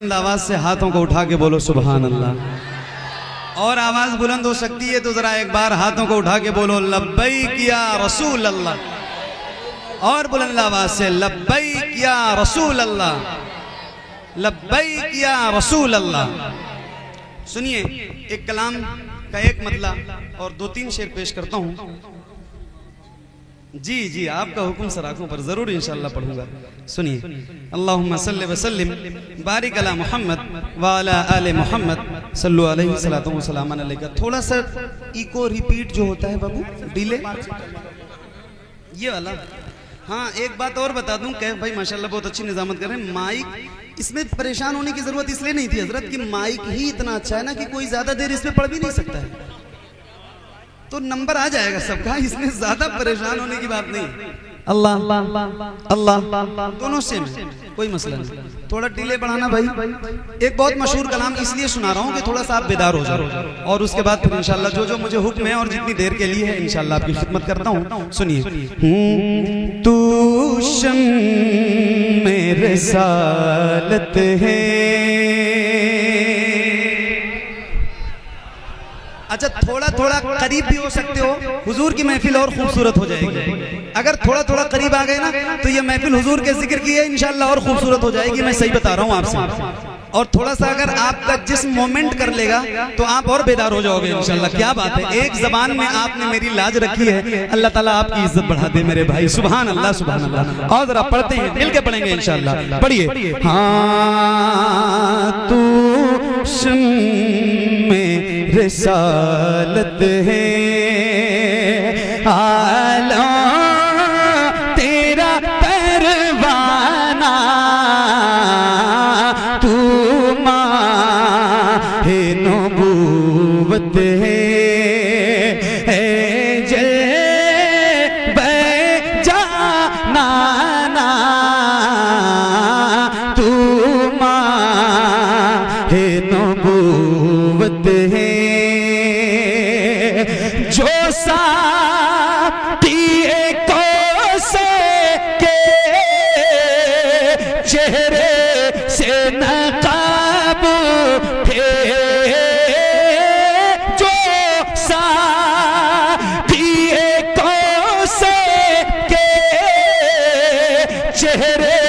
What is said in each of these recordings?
आवाज से हाथों को उठा के बोलो सुभान अल्लाह। और आवाज बुलंद हो सकती है तो जरा एक बार हाथों को उठा के बोलो लब्बैक या रसूल अल्लाह। और बुलंद आवाज से लब्बैक या रसूल अल्लाह, लब्बैक या रसूल अल्लाह। सुनिए, एक कलाम का एक मतलब और दो तीन शेर पेश करता हूं। जी जी, आपका हुक्म सराखों पर जरूर इंशाअल्लाह पढ़ूंगा। सुनिए, अल्लाहुम्मा सल्लि व सल्लिम बारिक अला मोहम्मद व अला आले मोहम्मद सल्लु अलैहि सलातो व सलामन अलैका। थोड़ा सा इको रिपीट जो होता है बाबू, डिले ये वाला। हाँ, एक बात और बता दूं, कह भाई माशाल्लाह बहुत अच्छी निजामत कर रहे हैं। माइक इसमें परेशान होने की जरूरत इसलिए नहीं थी हजरत कि माइक ही इतना अच्छा है ना कि कोई ज्यादा देर इसमें पढ़ भी नहीं सकता है, तो नंबर आ जाएगा सबका, इसमें ज्यादा परेशान होने की बात नहीं। अल्लाह अल्लाह दोनों सेम है, कोई मसला नहीं। थोड़ा डिले बढ़ाना भाई। एक बहुत मशहूर कलाम इसलिए सुना रहा हूँ कि थोड़ा सा आप बेदार हो जाओ, और उसके बाद फिर इंशाल्लाह जो जो मुझे हुक्म है और जितनी देर के लिए है इंशाल्लाह आपकी खिदमत करता हूँ। सुनिए, तू मेरे सालत है। अच्छा, थोड़ा थोड़ा करीब भी हो सकते हो, हुजूर की महफिल और खूबसूरत हो जाएगी। अगर थोड़ा थोड़ा करीब आ गए ना तो ये महफिल हुजूर के जिक्र की है इंशाल्लाह और खूबसूरत हो जाएगी। मैं सही बता रहा हूँ आपसे। और थोड़ा सा अगर आपका जिस्म मोमेंट कर लेगा तो आप और बेदार हो जाओगे इंशाल्लाह। क्या बात है, एक जबान में आपने मेरी लाज रखी है। अल्लाह ताला आपकी इज्जत बढ़ा दे मेरे भाई। सुभान अल्लाह सुभान अल्लाह। और जरा पढ़ते हैं, मिल के पढ़ेंगे इंशाल्लाह। पढ़िए। हाँ, तू रिसालत है, आला तेरा परवाना, तू माहे नबूवत है, जल जाना तू माहे नबूवत है। जो सातिए को से के चेहरे से नकाब थे, जो सातिए को से के चेहरे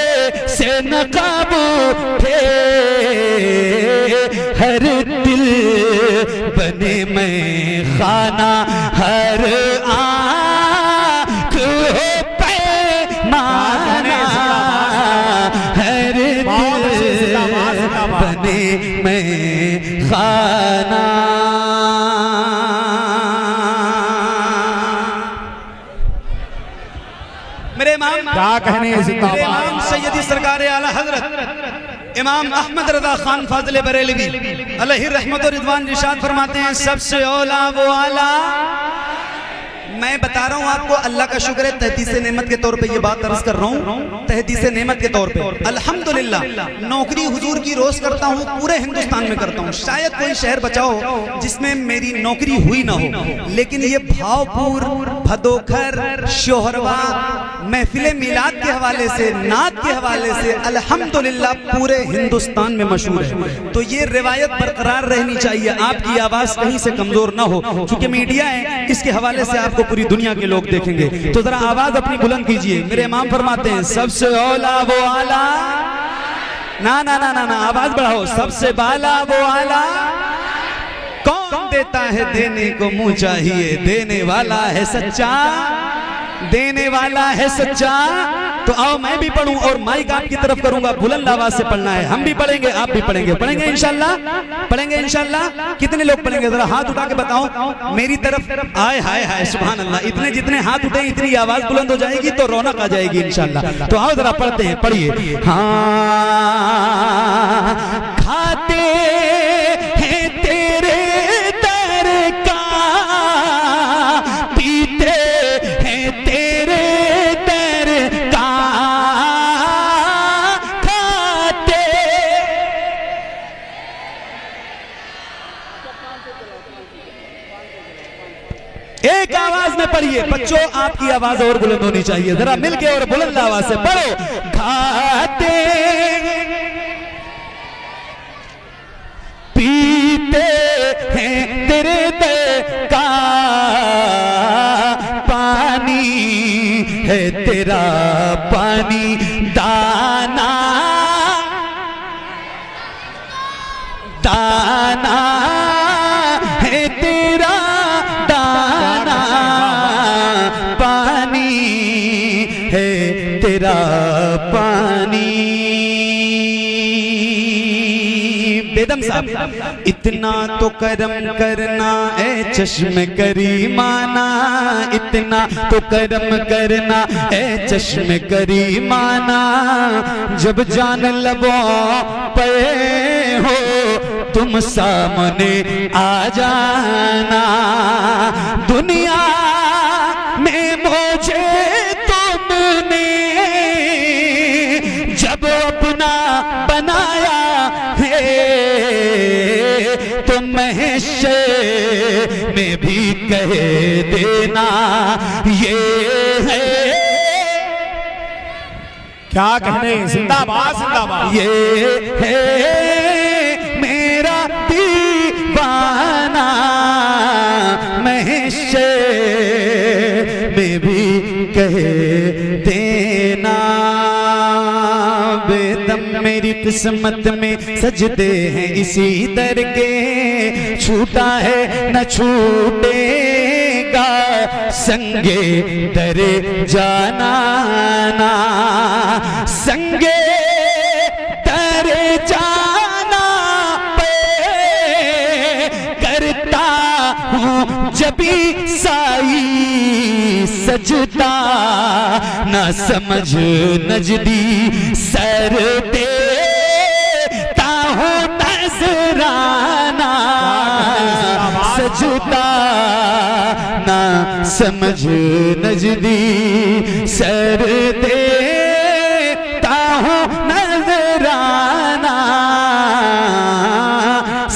से नकाब थे, हर दिल बने मैं खाना, हर आँख हो पैमाना, हर दिल बने मैं खाना। मेरे इमाम क्या कहने मेरे इमाम सैयदी सरकार आला हजरत इमाम अहमद रजा खान फाजिल बरेलवी अलैहि रहमत और रिजवान इरशाद फरमाते हैं, सबसे औला वो आला। मैं बता रहा हूँ आपको, अल्लाह का शुक्र है, तहदीसे नेमत के तौर पे ये बात अर्ज कर रहा हूँ। तहदीसे नेमत के तौर पे अल्हम्दुलिल्लाह नौकरी हुजूर की रोज करता हूँ, पूरे हिंदुस्तान में करता हूँ। शायद कोई शहर बचाओ जिसमें मेरी नौकरी हुई ना हो, लेकिन ये भावपुर, भदोखर, शोहरवा, महफिले मिलाद के हवाले से, नात के हवाले से अल्हम्दुलिल्लाह पूरे हिंदुस्तान में मशहूर है। तो ये रिवायत बरकरार रहनी चाहिए, आपकी आवाज कहीं से कमजोर ना हो, क्योंकि मीडिया है, इसके हवाले से आपको पूरी दुनिया के लोग देखेंगे। तो जरा आवाज अपनी बुलंद कीजिए। मेरे इमाम फरमाते हैं, सबसे औला वो आला, ना ना ना ना ना, आवाज बढ़ाओ, सबसे बाला वो आला। कौन देता है देने को मुंह चाहिए, देने वाला है सच्चा, देने वाला है सच्चा। तो आओ मैं भी पढ़ूं और माइक आपकी तरफ करूंगा, बुलंद आवाज से पढ़ना है। हम भी पढ़ेंगे, आप भी पढ़ेंगे, पढ़ेंगे इंशाल्लाह, पढ़ेंगे इंशाल्लाह। कितने लोग पढ़ेंगे जरा हाथ उठा के बताओ मेरी तरफ। आए हाय हाय सुभान अल्लाह, इतने जितने हाथ उठे इतनी आवाज बुलंद हो जाएगी तो रौनक आ जाएगी इंशाल्लाह। तो आओ जरा पढ़ते हैं, पढ़िए। हाँ, खाते हैं तेरे दर का, पीते हैं तेरे दर का, खाते। एक आवाज में पढ़िए बच्चों, आपकी आवाज और बुलंद होनी चाहिए, जरा मिलके और बुलंद आवाज से पढ़ो। खाते तेरे दर का पानी है तेरा पानी दाना दाना है तेरा दाना पानी है तेरा पानी। बेदम साहब इतना तो करम करना ए चश्म करीमाना, इतना तो करम करना ए चश्म करीमाना, जब जान लबों पे हो तुम सामने आ जाना। दुनिया में मुझे तुमने जब अपना बनाया तो महशर में भी कह देना ये है। क्या कहने, जिंदाबाद जिंदाबाद। ये है मेरा दीवाना, महशर में भी कह देना। बेदम मेरी किस्मत में सजदे हैं इसी दर के, छूटा है न छूटेगा संगे दरे जाना ना, संगे दरे जाना पे करता हूँ जबी साई सजदा, ना समझ नजदी सर देता हूँ नजराना, सजदा ना समझ नजदी सर देता हूँ नजराना,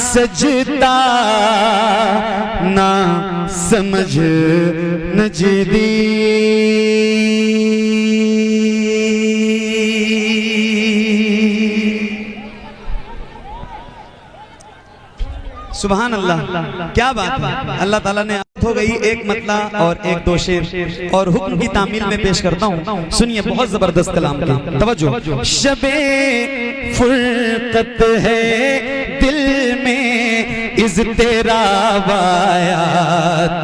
सजदा ना समझ नजदी। सुभान अल्लाह, क्या बात है। अल्लाह ताला ने हो गई एक मतला और एक दो शेर और हुक्म की तामील में पेश करता हूँ, सुनिए बहुत जबरदस्त कलाम के तवज्जो। शबे फुरकत है दिल में इज़ तेरा वाया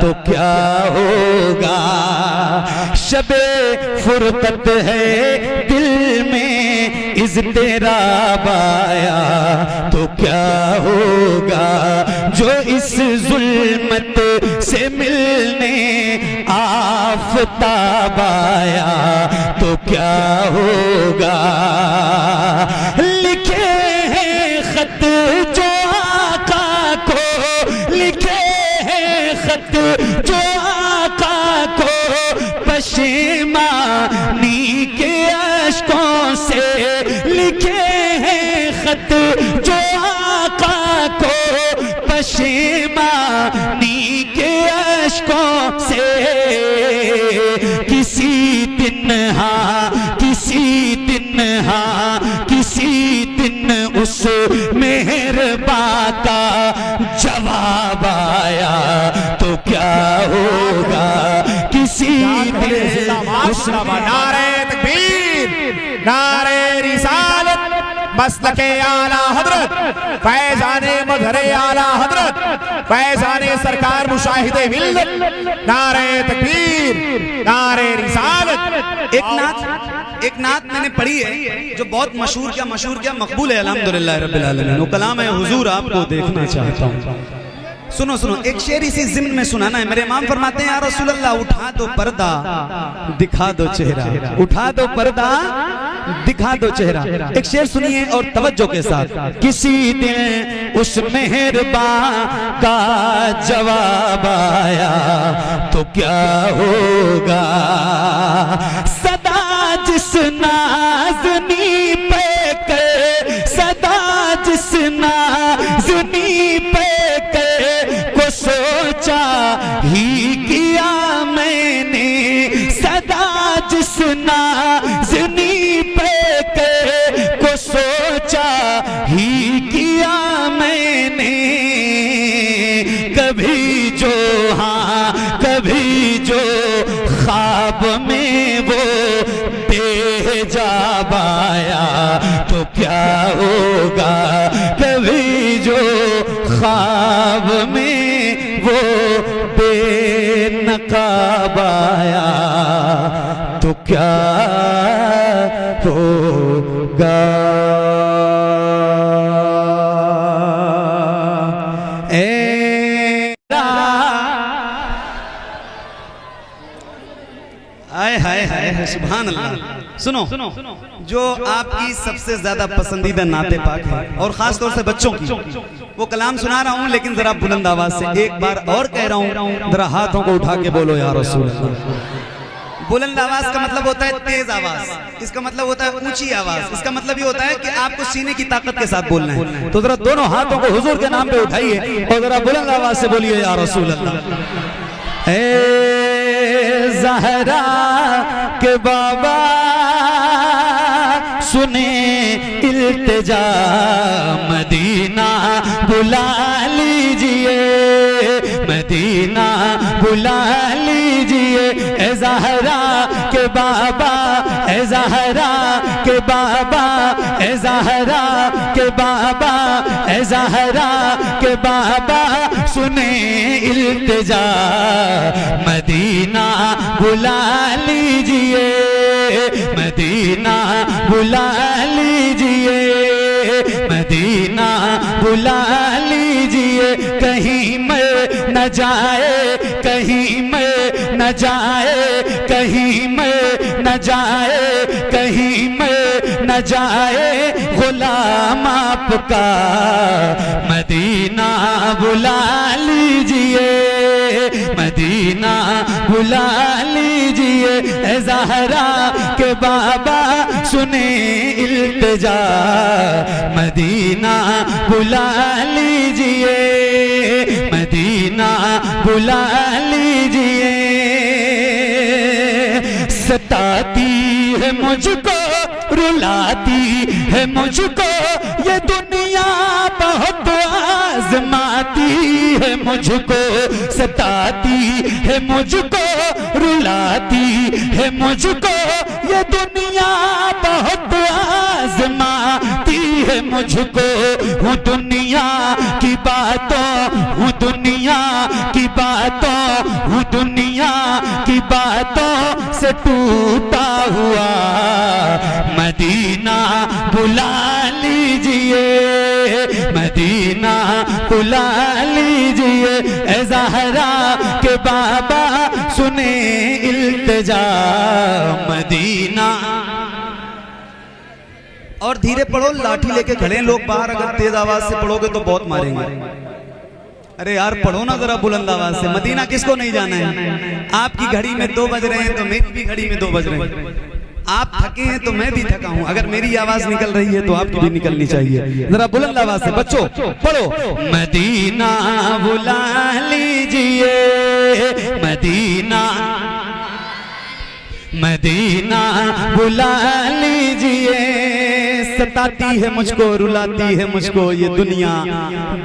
तो क्या होगा, शबे फुरकत है दिल में इज़ तेरा वाया तो क्या होगा, जो इस जुल्मत से मिलने आफताब आया तो क्या होगा। लिखे हैं खत जो आका को, लिखे हैं खत जो आका को पशेमानी के अश्कों से, लिखे हैं खत जो आका को पशेमानी के अश्कों से। किसी दिन हाँ, किसी दिन हाँ, किसी दिन उस मेहरबा का जवाब आया तो क्या होगा, किसी दिन उस नारे तकबीर, नारे रिसालत, मसलके आला हजरत फैजाने मजहरे आला हजरत फैजाने सरकार मुशाहिदे मिल्लत, नारे तकबीर, नारे रिसालत। एक नात मैंने पढ़ी है जो बहुत मशहूर क्या मकबूल है अल्हम्दुलिल्लाह रब्बिल आलमीन। वो कलाम है हुजूर आपको देखना चाहता हूँ। सुनो सुनो, एक शेर इसी जिम्न में सुनाना है। मेरे इमाम फरमाते हैं या रसूल अल्लाह उठा दो पर्दा दिखा दो चेहरा, उठा दो पर्दा दिखा दो चेहरा। एक शेर सुनिए और तवज्जो के साथ। किसी दिन उस मेहरबा का जवाब आया तो क्या होगा, सदा जिस नाज़नी पे कर, सदा जिस नाज़नी पे को सोचा ही किया मैंने, सदा जिस नाज़नी पे को सोचा ही किया मैंने। कभी जो हाँ कभी जो ख्वाब में वो बेहिजाब आया तो क्या होगा, कभी जो ख्वाब में वो बेनकाब आया तो क्या होगा। हाय हाय हाय सुभान अल्लाह। सुनो जो आपकी सबसे ज्यादा पसंदीदा नाते पाक है और खास तौर से बच्चों की, वो कलाम सुना रहा हूं लेकिन जरा बुलंद आवाज से एक बार और कह रहा हूं, जरा हाथों को उठा के बोलो या रसूल अल्लाह। बुलंद आवाज का मतलब होता है तेज आवाज, इसका मतलब होता है ऊंची आवाज, इसका मतलब ये होता है कि आपको सीने की ताकत के साथ बोलना है। तो जरा दोनों हाथों को हुजूर के नाम पे उठाइए और जरा बुलंद आवाज से बोलिए या रसूल अल्लाह। ए ज़हरा के बाबा सुने इल्तिजा, मदीना बुला लीजिए, मदीना बुला लीजिए। ए ज़हरा के बाबा, ए ज़हरा के बाबा, ए ज़हरा के बाबा, ए ज़हरा के बाबा सुने इल्तिजा, मदीना बुला लीजिए, मदीना बुला लीजिए, मदीना बुला लीजिए। कहीं मर न जाए, कहीं मर न जाए, कहीं मर न जाए, कहीं मर न जाए गुलाम आपका, मदीना बुला लीजिए, मदीना बुला लीजिए। ए ज़हरा के बाबा सुने इल्तिजा, मदीना बुला लीजिए, मदीना बुला लीजिए। सताती है मुझको, रुलाती है मुझको ये दुनिया, बहुत आज़माती है मुझको, सताती है मुझको, रुलाती है मुझको ये दुनिया, बहुत आज़माती है मुझको। हूँ दुनिया की बातों, हूँ दुनिया की बातों, हूँ दुनिया की बातों से टूटा हुआ, मदीना बुला लीजिए, मदीना बुला लीजिए। ए ज़हरा के बाबा सुने इल्तिजा, मदीना। और धीरे पढ़ो, लाठी लेके खड़े हैं लोग बाहर, अगर तेज आवाज से पढ़ोगे तो बहुत मारेंगे। अरे यार पढ़ो ना जरा बुलंद आवाज से। मदीना किसको नहीं जाना है? आपकी घड़ी में 2 बज रहे हैं तो मेरी भी घड़ी में 2 बज रहे हैं। आप थके हैं तो मैं भी थका हूं, अगर मेरी आवाज निकल रही है तो आपकी भी निकलनी चाहिए। जरा बुलंद आवाज से बच्चों पढ़ो, मदीना बुला लीजिए, मदीना, मदीना बुला लीजिए। सताती है मुझको, रुलाती है मुझको ये दुनिया,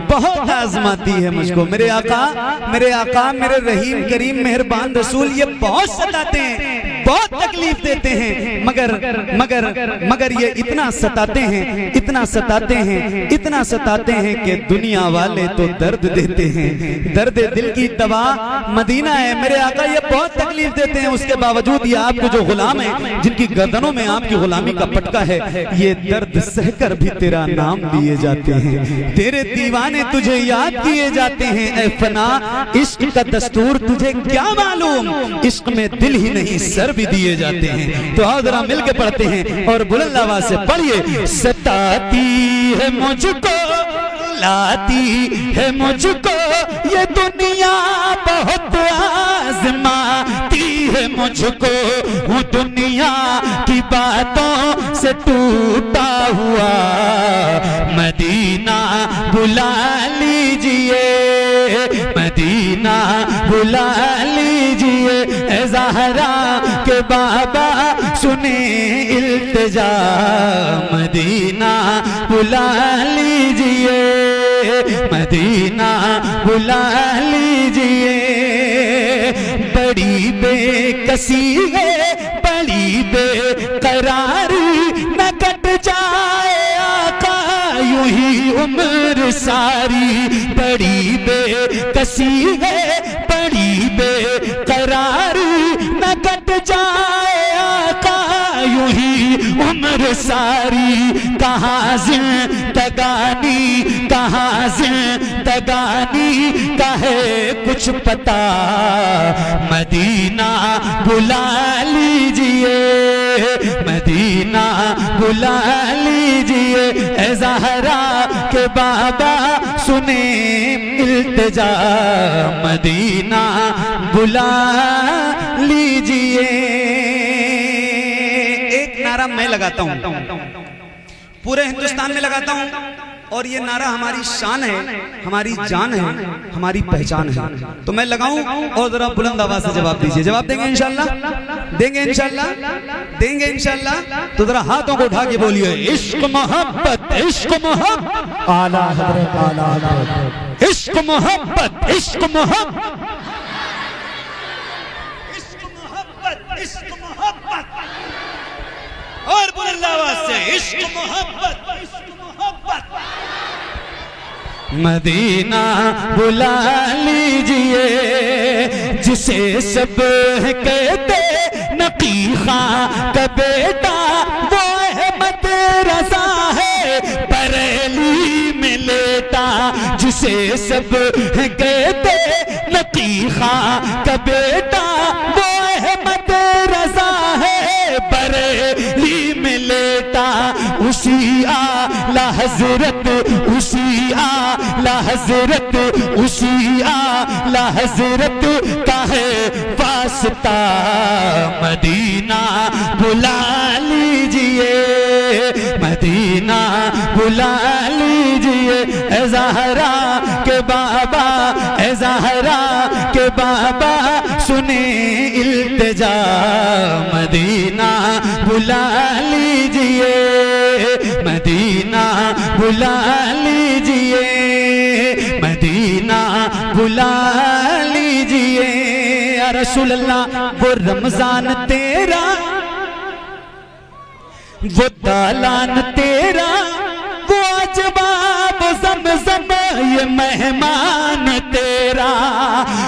बहुत आजमाती है मुझको। मेरे आका, मेरे आका, मेरे रहीम करीम मेहरबान रसूल ये बहुत सताते हैं, बहुत तकलीफ देते हैं, मगर ये इतना सताते हैं, इतना सताते हैं, इतना सताते हैं कि दुनिया वाले तो दर्द देते हैं। दर्द दिल की दवा मदीना है। मेरे आका ये बहुत तकलीफ देते हैं, उसके बावजूद ये आपके जो गुलाम है, जिनकी गर्दनों में आपकी गुलामी का पटका है, ये दर्द सहकर भी तेरा नाम लिए जाते हैं। तेरे दीवाने तुझे याद किए जाते हैं। ऐ फना इश्क का दस्तूर तुझे क्या मालूम, इश्क में दिल ही नहीं सर भी दिए जाते हैं। तो आओ जरा मिलके पढ़ते हैं और बुलंद आवाज से पढ़िए। सताती है मुझको, लाती है मुझको ये दुनिया, बहुत आज़माती है मुझको। हूँ दुनिया की बातों से टूटा हुआ, मदीना बुला लीजिए, मदीना बुला लीजिए। ए ज़हरा के बाबा सुने इल्तिजा, मदीना बुला लीजिए, मदीना बुला लीजिए। बड़ी बेकसी है, बड़ी बेकरारी, न कट जाए आका यूं ही उम्र सारी। बड़ी बेकसी है, बड़ी बेकरारी, न कट जाए आका यूं ही उम्र सारी। कहाँ जिंदगानी, कहाँ जिंदगानी का है कुछ पता, मदीना बुला लीजिए। मदीना बुला लीजिए। ए ज़हरा के बाबा सुने इल्तिजा, मदीना बुला लीजिए। एक नारा मैं लगाता हूं, पूरे हिंदुस्तान में लगाता हूं, और ये नारा हमारी शान है, हमारी जान है, हमारी पहचान है। तो मैं लगाऊं और जरा बुलंद आवाज से जवाब दीजिए। जवाब देंगे इंशाल्लाह? देंगे इंशाल्लाह? देंगे इंशाल्लाह? तो जरा हाथों को उठा के बोलिए, इश्क मोहब्बत, इश्क मोहब्बत, आला हज़रत, आला हज़रत। इश्क मोहब्बत, इश्क मोहब्बत, इश्क मोहब्बत, इश्क मोहब्बत, और बुलंद आवाज से इश्क मोहब्बत, इश्क मोहब्बत। मदीना बुला लीजिए, जिसे सब कहते नकी खां का बेटा, वो अहमद रज़ा है बरेली में लेटा। जिसे सब कहते नकी खां का बेटा, वो अहमद रज़ा है बरेली में लेटा। उसी आला हज़रत, उसी आला हज़रत, उसी आला हज़रत का है वास्ता, मदीना बुला लीजिए। मदीना बुला लीजिए। ए ज़हरा के बाबा, ए ज़हरा के बाबा सुने इल्तिजा, मदीना बुला लीजिए। मदीना बुला लीजिए। मदीना बुला लीजिए। या रसूल अल्लाह, वो रमजान तेरा, वो दालान तेरा, वो अजवाब ज़मज़म ये मेहमान तेरा।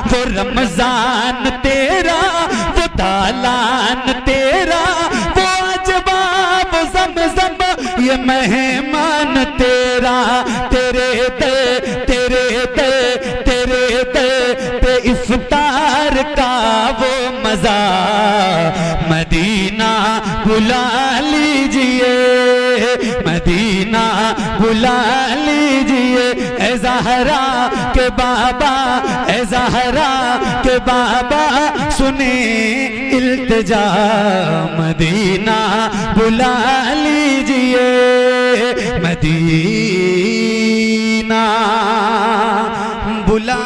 वो रमजान तेरा, वो दालान तेरा, वो अजवाब ज़मज़म ये मेहमान तेरा। तेरे दे, तेरे दे, तेरे दे पे इफ्तार का वो मज़ा, मदीना बुला लीजिए। मदीना बुला लीजिए। ए ज़हरा के बाबा, ए ज़हरा के बाबा सुने इल्तिजा, मदीना बुला लीजिए। मदीना बुला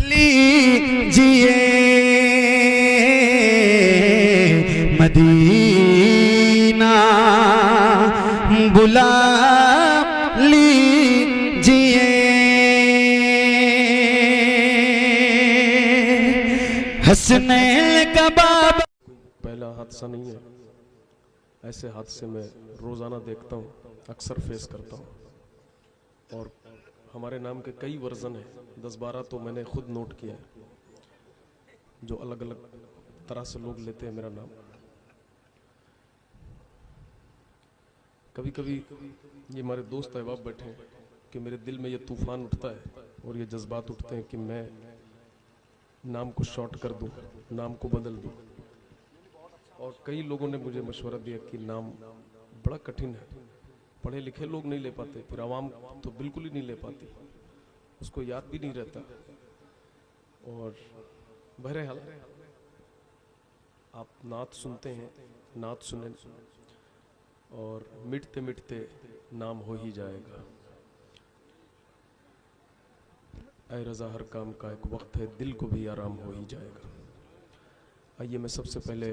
लीजिए। मदीना बुला लीजिए। हसनैन का बाबा। पहला हादसा नहीं है, ऐसे हादसे में रोज़ाना देखता हूँ, अक्सर फेस करता हूँ। और हमारे नाम के कई वर्जन हैं, 10-12 तो मैंने खुद नोट किया है, जो अलग अलग तरह से लोग लेते हैं मेरा नाम। कभी कभी ये हमारे दोस्त अहबाब बैठे हैं कि मेरे दिल में ये तूफ़ान उठता है और ये जज्बात उठते हैं कि मैं नाम को शॉर्ट कर दूं, नाम को बदल दूं। और कई लोगों ने मुझे मशवरा दिया कि नाम बड़ा कठिन है, पढ़े लिखे लोग नहीं ले पाते, फिर आवाम तो बिल्कुल ही नहीं ले पाती, उसको याद भी नहीं रहता। और बहरहाल आप नात सुनते हैं, नात सुने और मिटते मिटते नाम हो ही जाएगा। ऐ रज़ा हर काम का एक वक्त है, दिल को भी आराम हो ही जाएगा। आइए मैं सबसे पहले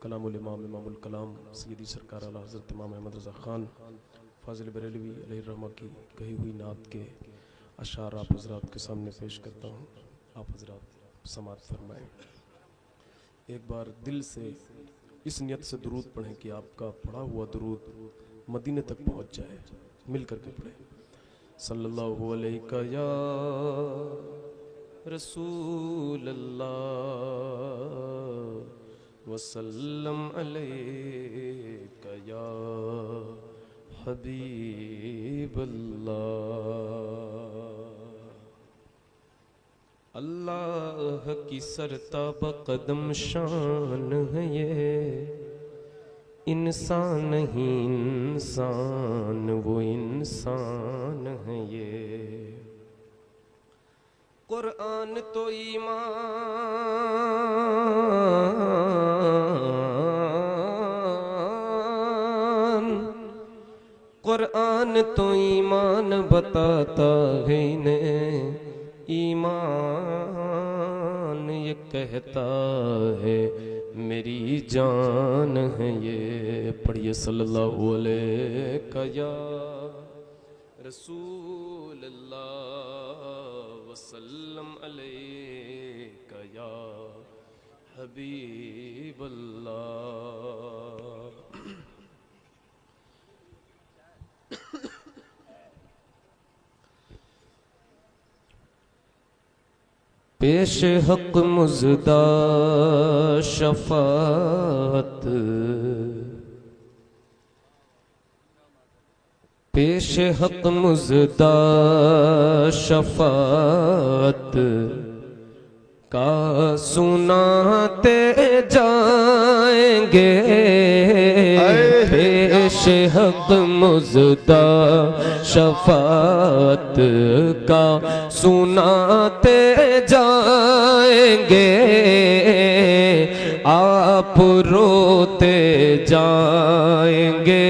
कलामुल इमाम इमामुल कलाम सैयदी सरकार आला हज़रत इमाम अहमद रज़ा ख़ान फ़ाज़िल बरेलवी अलैहि रहमा की कही हुई नात के अशार आप हजरात के सामने पेश करता हूँ। आप हजरात समाअत फरमाएं। एक बार दिल से इस नियत से दुरूद पढ़ें कि आपका पढ़ा हुआ दुरूद मदीने तक पहुँच जाए। मिल करके पढ़ें। सल्लल्लाहु अलैका या रसूल अल्लाह वसल्लम अलैका या हबीब अल्लाह। अल्लाह की सरताब कदम शान है ये, इंसान नहीं इंसान वो इंसान है ये। कुरान तो ईमान, कुरान तो ईमान बताता है इन्हें, ईमान ये कहता है मेरी जान है ये। पढ़िए सल्लल्लाहु अलैहि या रसूल अल्लाह वसल्लम अलैका या हबीब अल्लाह। पेश हक मुज़दा शफात, पेश हक मुज़दा शफात का सुनाते जाएंगे। पेश हक मुज़दा शफात का सुनाते जाएंगे। आप रोते जाएंगे,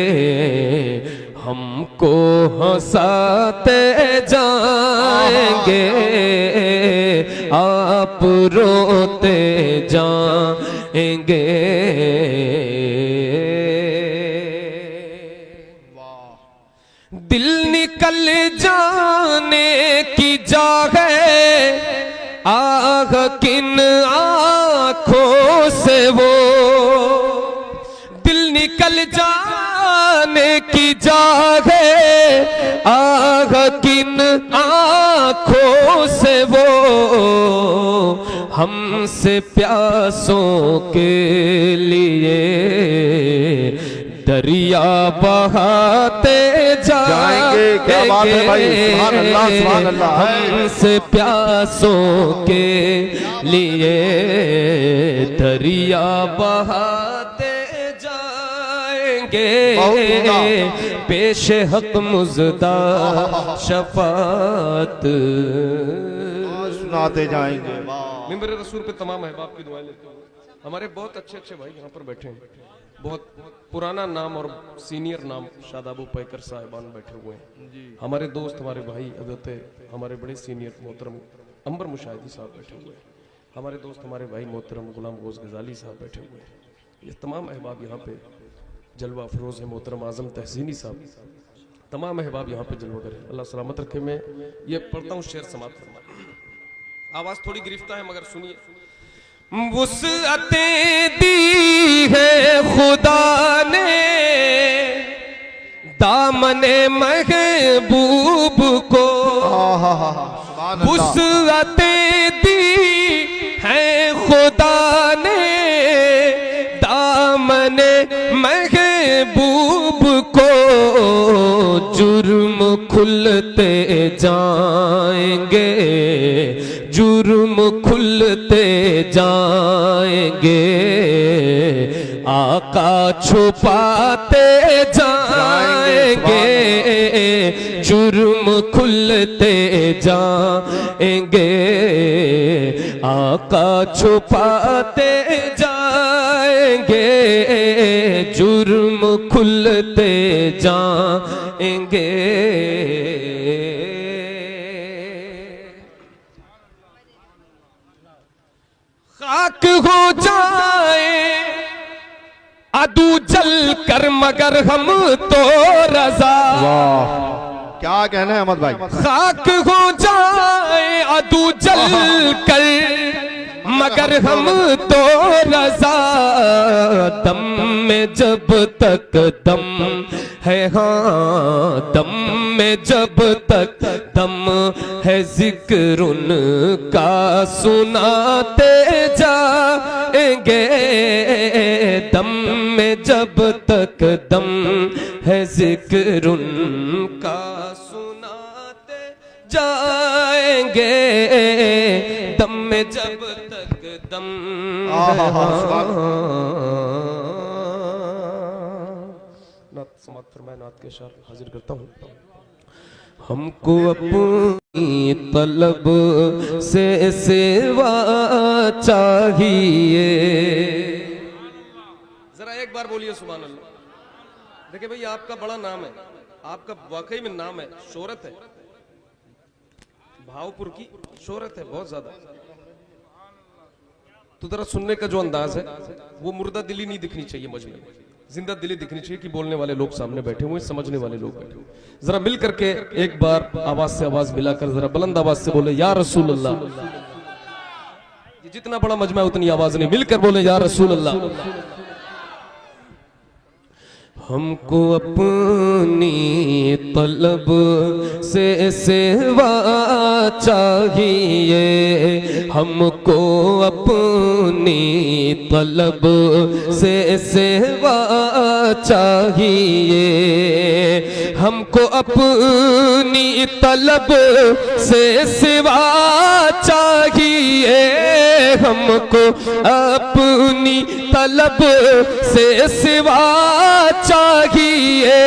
हमको हंसाते जाएंगे। आप रोते जाएंगे। दिल निकल जाने की जा है, आग किन आँखों से वो। दिल निकल जाने की जा है, आग किन आँखों से वो। हमसे प्यासों के लिए दरिया बहाते जाएंगे। क्या बात है भाई, सुभान अल्लाह सुभान अल्लाह। हमसे प्यासों के लिए दरिया बहाते जाएंगे। पेश हक मुज़दा शफात सुनाते जाएंगे। मिंबर रसूल पे तमाम अहबाब की दुआएं लेते हैं। हमारे बहुत अच्छे अच्छे भाई यहाँ पर बैठे हैं। बहुत पुराना नाम और सीनियर नाम शादाबू पैकर साहिबान बैठे हुए हैं। हमारे दोस्त हमारे भाई हजरत हमारे बड़े सीनियर मोहतरम अंबर मुशाहिदी साहब बैठे हुए हैं। हमारे दोस्त हमारे भाई मोहतरम गुलाम गोश गजाली साहब बैठे हुए हैं। ये तमाम अहबाब यहाँ पे जलवा अफरोज है। मोहतरम आजम तहसीनी साहब, तमाम अहबाब यहाँ पे जलवा करें। अल्लाह सलामत रखे। मैं ये पढ़ता हूँ शेर समाप्त फरमा। आवाज थोड़ी गिरफ्तार है मगर सुनिए। वुसअतें दी है खुदा ने दामने महबूब को। वुसअतें दी है खुदा ने दामने महबूब को। जुर्म खुलते जाएंगे, जुर्म खुलते जाएंगे। आका छुपाते जाएंगे, जुर्म खुलते जाएंगे। आका छुपाते जाएंगे, जुर्म खुलते जाएंगे। खाक हो जाए अदू जल कर मगर हम तो रजा। क्या कहना है अहमद भाई? खाक हो जाए अदू जल कर मगर हम तो रजा, दम में जब तक दम है, हाँ दम में जब तक दम है, जिक्र उनका सुनाते जाएंगे। दम में जब तक दम है, जिक्र उनका सुनाते जाएंगे। दम में जब तक दम नात समाप्त फरमाए। नात के शार हाजिर करता हूँ। हमको अपनी तलब से सेवा चाहिए। जरा एक बार बोलिए सुभान अल्लाह। देखिए भाई, आपका बड़ा नाम है, आपका वाकई में नाम है, शोहरत है, भावपुर की शोहरत है बहुत ज्यादा। तो जरा सुनने का जो अंदाज है वो मुर्दा दिली नहीं दिखनी चाहिए, मजमे में जिंदा दिली दिखनी चाहिए कि बोलने वाले लोग सामने बैठे हुए, समझने वाले लोग बैठे हुए। जरा मिल करके एक बार आवाज से आवाज मिलाकर जरा बुलंद आवाज से बोले या रसूल अल्लाह। जितना बड़ा मजमा है उतनी आवाज नहीं, मिलकर बोले या रसूल अल्लाह। हमको अपनी तलब से सेवा चाहिए, हमको अपनी तलब से सेवा चाहिए, हमको अपनी तलब से सेवा चाहिए, हमको अपनी तलब से सेवा चाहिए।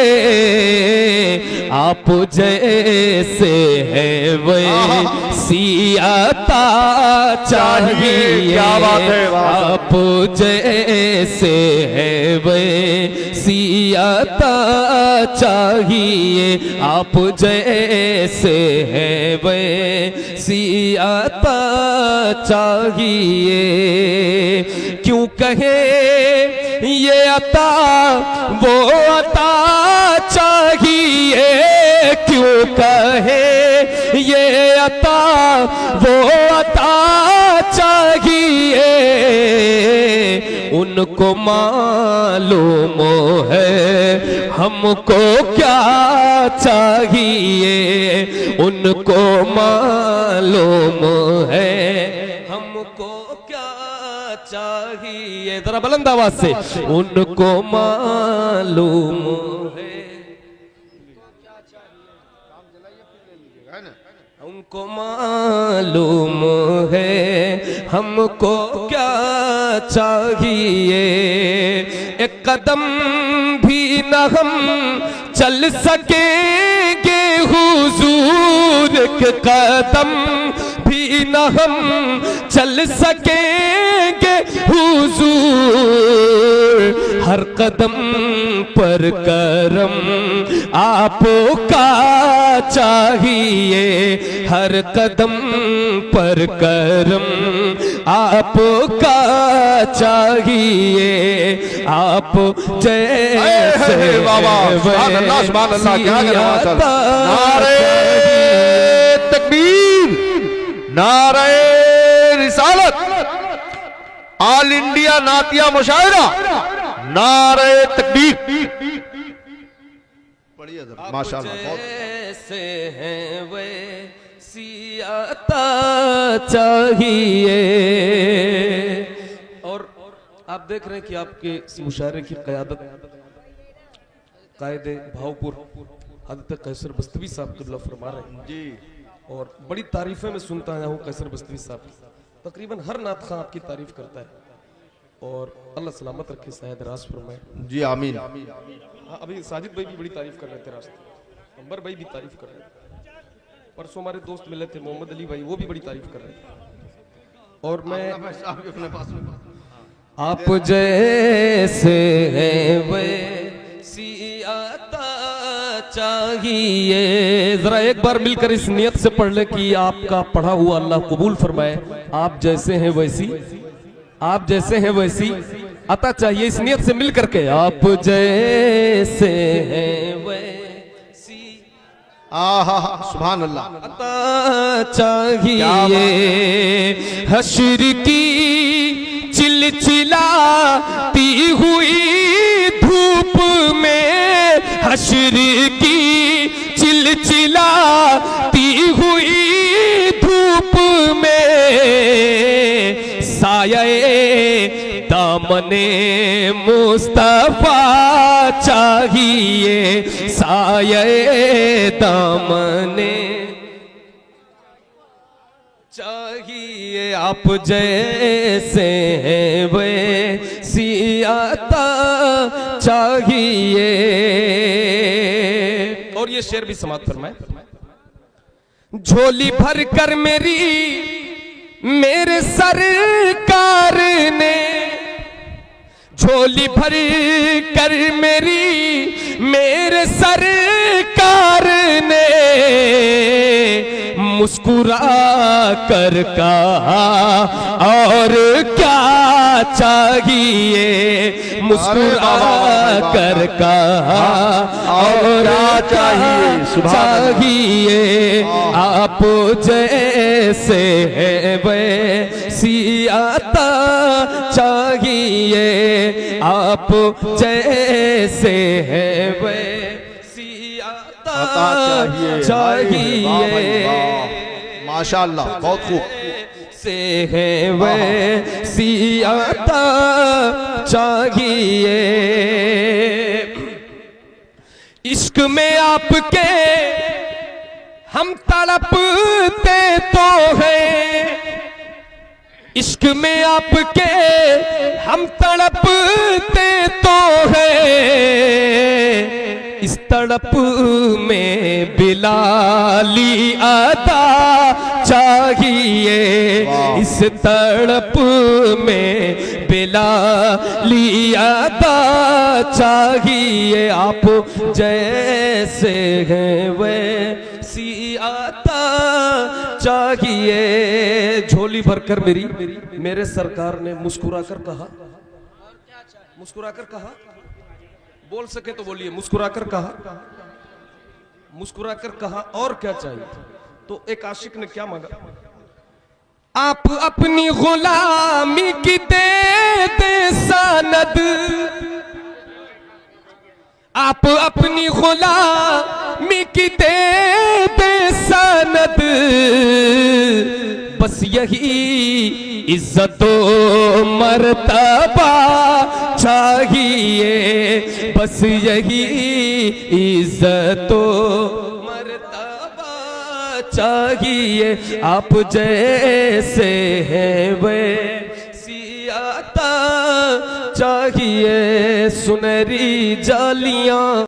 आप जैसे है वैसी अता चाहिए, आप जैसे है वैसी अता चाहिए, आप जैसे है वैसी अता चाहिए। क्यों कहे ये अता वो अता चाहिए, क्यों कहे ये अता वो अता चाहिए। उनको मालूम है हमको क्या चाहिए, उनको मालूम है हमको क्या चाहिए। जरा बुलंद आवाज से, उनको मालूम है उनको मालूम है हमको क्या चाहिए। एक कदम भी न हम चल सकेंगे हुजूर, एक कदम भी न हम चल सकेंगे हुजूर। हर कदम पर करम आपका चाहिए, हर कदम पर करम आपका चाहिए। आप जैसे नारे तकबीर, नारे रिसालत, ऑल इंडिया नातिया मुशायरा, नारे तकबीर। माशाअल्लाह, जैसे हैं वैसी अता चाहिए। और आप देख रहे हैं कि आपके इस मुशायरे की क़यादत कायदे भावपुर हज़रत कैसर बस्तवी साहब क़िबला फरमा रहे हैं जी। और बड़ी तारीफें मैं सुनता आया हूँ कैसर बस्तवी साहब, तकरीबन हर नात खां आपकी तारीफ करता है। और अल्लाह सलामत रखे, शायद राज फरमाए जी, आमीन। हाँ, अभी साजिद भाई भी बड़ी तारीफ कर रहे थे, रास्ते अंबर भाई भी तारीफ कर रहे थे, परसों हमारे दोस्त मिले थे मोहम्मद अली भाई, वो भी बड़ी तारीफ कर रहे थे। और मैं आप जैसे हैं वैसी अता चाहिए। जरा एक बार मिलकर इस नियत से पढ़ ले कि आपका पढ़ा हुआ अल्लाह कबूल फरमाए। आप जैसे हैं वैसी, आप जैसे हैं वैसी अता चाहिए। इस नियत से मिल करके आप जैसे हैं वैसी आहा सुभान अल्लाह। चाहिए हश्र की चिलचिलाती हुई धूप में, हश्र की चिलचिलाती हुई धूप में, साये दामने मुस्तफा चाहिए, साये दामने चाहिए। आप जैसे हैं वे सियाता चाहिए। और ये शेर भी समाप्त फरमाए। झोली भर कर मेरे सरकार ने, झोली भर कर मेरे सरकार ने, मुस्कुरा कर कहा और क्या चाहिए, मुस्कुरा कर कहा और क्या चाहिए। आप जैसे हैं वे सियाता चाहिए, आप जैसे हैं वे सियाता चाहिए। माशाअल्लाह बहुत खूब। से है वे सियाता चाहिए। इश्क में आपके हम तड़पते तो हैं, इश्क में आपके हम तड़पते तो हैं, इस तड़प में बिलाली अदा चाहिए, इस तड़प में बिलाली अदा चाहिए। आप जैसे हैं वे सियाता चाहिए। झोली भरकर मेरे सरकार ने मुस्कुरा कर कहा, मुस्कुरा कर कहा, बोल सके तो बोलिए, मुस्कुरा कर कहा, मुस्कुरा कर कहा और क्या चाहिए। तो एक आशिक ने क्या मांगा, आप अपनी गुलामी की दे सनद, आप अपनी गुलामी की दे सनद, बस यही इज्जतो मर्तबा चाहिए, बस यही इज्जतो मर्तबा चाहिए। आप जैसे हैं वे सियाता चाहिए। सुनहरी जालियां